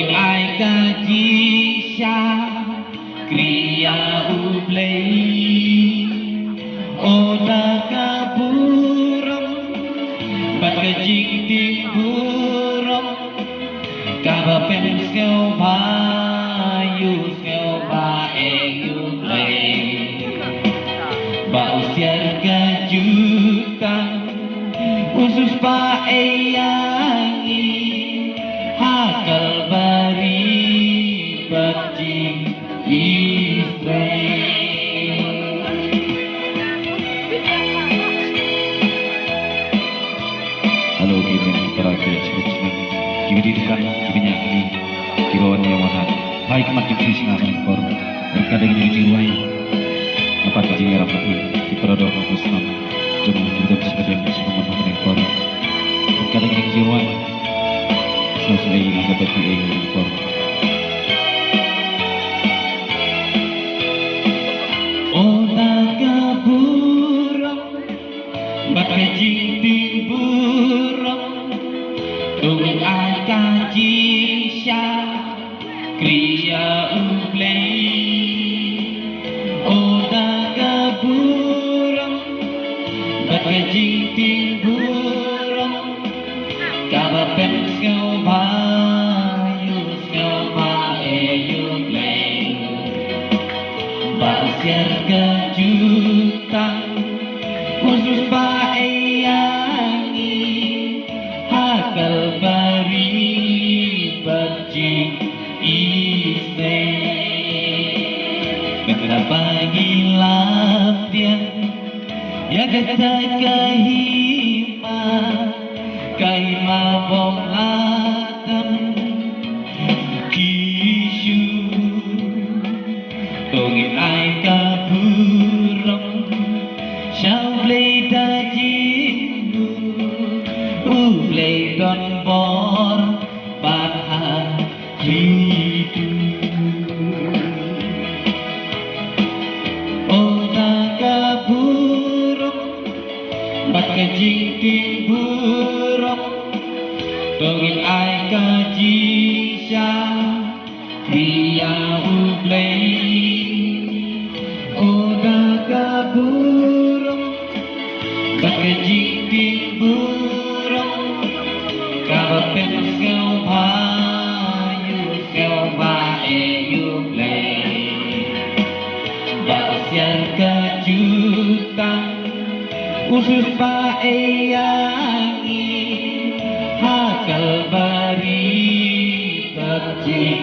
in ai ca chi xa kriya ublay o da ka buram bat ka jing ting buram ka ba pen skeo ba yu skeo ba e yu play ba usiar ka juta usus pa e yangi hakal bari bajing Israel. Halo given para kecil-kecil diberikan banyak di kirawan yang mana baik macam sisi ngamen kor berkadang ini jiwai apa kerja rapat di perodok muslim cuma kita bisa kerja muslim mengenai kor berkadang ini jiwai selesai ini dapat di kor Bakajing timburam tung ai ca chi xa kriya ublay o da ka buram bakajing timburam ka ba pen skeo ba yu skeo ba e yu play ba siar ka juta khusus ba hakal bari bajing Israel pagi latihan ya kata kahima bom adam kisu tongin ai kaburam sao play da jindu play don bor bad hidu oh da kaburam bat kajing timburam tongin ai kajing sya kriya ublay oh da kaburam bat kajing timburam Kabapen skeo ba yu skeo ba e yu play ba siar ka juta usus ba e yangi hakal bari bajing